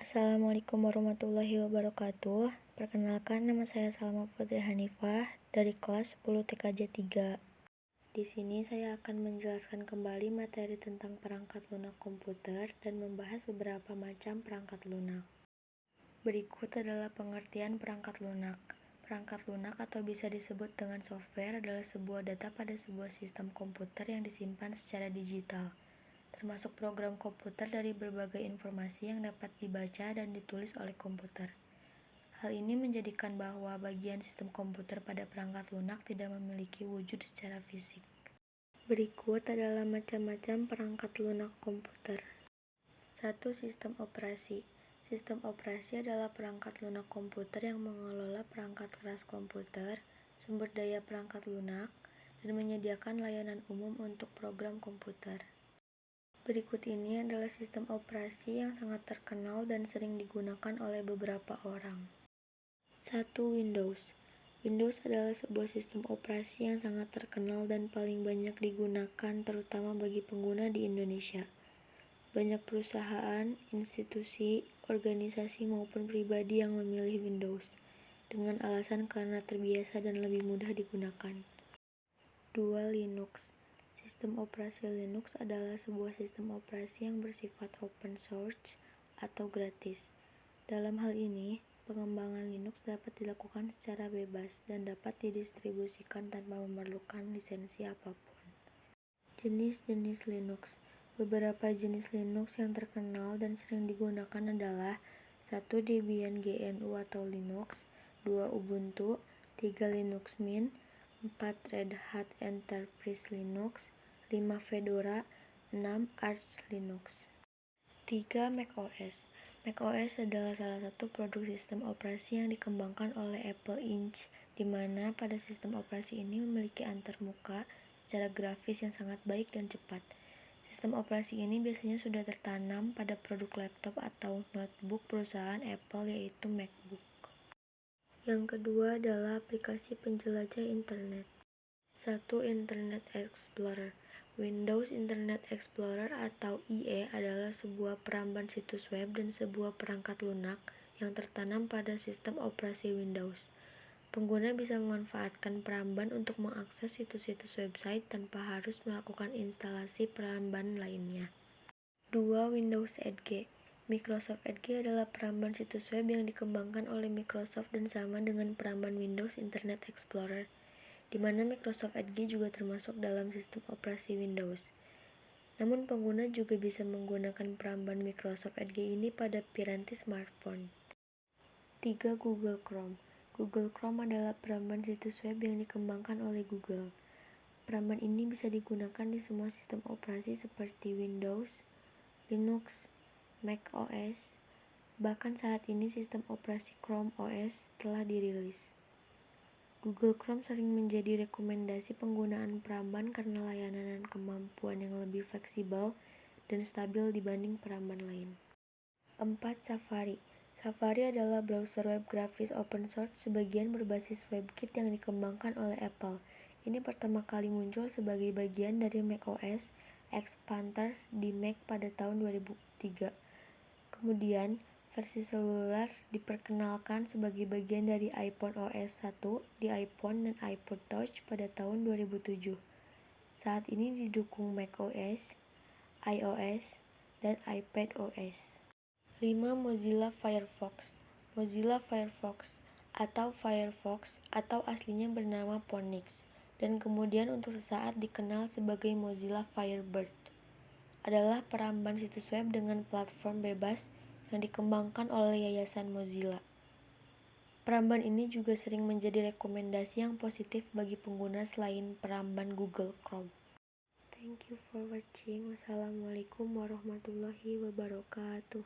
Assalamualaikum warahmatullahi wabarakatuh. Perkenalkan, nama saya Salma Putri Hanifah dari kelas 10 TKJ 3. Di sini saya akan menjelaskan kembali materi tentang perangkat lunak komputer dan membahas beberapa macam perangkat lunak. Berikut adalah pengertian perangkat lunak. Perangkat lunak atau bisa disebut dengan software adalah sebuah data pada sebuah sistem komputer yang disimpan secara digital, termasuk program komputer dari berbagai informasi yang dapat dibaca dan ditulis oleh komputer. Hal ini menjadikan bahwa bagian sistem komputer pada perangkat lunak tidak memiliki wujud secara fisik. Berikut adalah macam-macam perangkat lunak komputer. 1. Sistem operasi. Sistem operasi adalah perangkat lunak komputer yang mengelola perangkat keras komputer, sumber daya perangkat lunak, dan menyediakan layanan umum untuk program komputer. Berikut ini adalah sistem operasi yang sangat terkenal dan sering digunakan oleh beberapa orang. 1. Windows. Windows adalah sebuah sistem operasi yang sangat terkenal dan paling banyak digunakan terutama bagi pengguna di Indonesia. Banyak perusahaan, institusi, organisasi maupun pribadi yang memilih Windows dengan alasan karena terbiasa dan lebih mudah digunakan. 2. Linux. Sistem operasi Linux adalah sebuah sistem operasi yang bersifat open source atau gratis. Dalam hal ini, pengembangan Linux dapat dilakukan secara bebas dan dapat didistribusikan tanpa memerlukan lisensi apapun. Jenis-jenis Linux. Beberapa jenis Linux yang terkenal dan sering digunakan adalah 1. Debian GNU atau Linux, 2. Ubuntu, 3. Linux Mint, 4. Red Hat Enterprise Linux, 5. Fedora, 6. Arch Linux. 3. macOS. macOS adalah salah satu produk sistem operasi yang dikembangkan oleh Apple Inc., di mana pada sistem operasi ini memiliki antarmuka secara grafis yang sangat baik dan cepat. Sistem operasi ini biasanya sudah tertanam pada produk laptop atau notebook perusahaan Apple, yaitu MacBook. Yang kedua adalah aplikasi penjelajah internet. 1. Internet Explorer. Windows Internet Explorer atau IE adalah sebuah peramban situs web dan sebuah perangkat lunak yang tertanam pada sistem operasi Windows. Pengguna bisa memanfaatkan peramban untuk mengakses situs-situs website tanpa harus melakukan instalasi peramban lainnya. 2. Windows Edge. Microsoft Edge adalah peramban situs web yang dikembangkan oleh Microsoft dan sama dengan peramban Windows Internet Explorer, di mana Microsoft Edge juga termasuk dalam sistem operasi Windows. Namun pengguna juga bisa menggunakan peramban Microsoft Edge ini pada piranti smartphone. 3. Google Chrome. Google Chrome adalah peramban situs web yang dikembangkan oleh Google. Peramban ini bisa digunakan di semua sistem operasi seperti Windows, Linux, Mac OS, bahkan saat ini sistem operasi Chrome OS telah dirilis. Google Chrome sering menjadi rekomendasi penggunaan peramban karena layanan dan kemampuan yang lebih fleksibel dan stabil dibanding peramban lain. 4. Safari. Safari adalah browser web grafis open source sebagian berbasis WebKit yang dikembangkan oleh Apple. Ini pertama kali muncul sebagai bagian dari macOS Expander di Mac pada tahun 2003. Kemudian, versi seluler diperkenalkan sebagai bagian dari iPhone OS 1 di iPhone dan iPod Touch pada tahun 2007. Saat ini didukung macOS, iOS, dan iPadOS. 5. Mozilla Firefox. Mozilla Firefox atau Firefox atau aslinya bernama Phoenix dan kemudian untuk sesaat dikenal sebagai Mozilla Firebird adalah peramban situs web dengan platform bebas yang dikembangkan oleh Yayasan Mozilla. Peramban ini juga sering menjadi rekomendasi yang positif bagi pengguna selain peramban Google Chrome. Thank you for watching. Wassalamualaikum warahmatullahi wabarakatuh.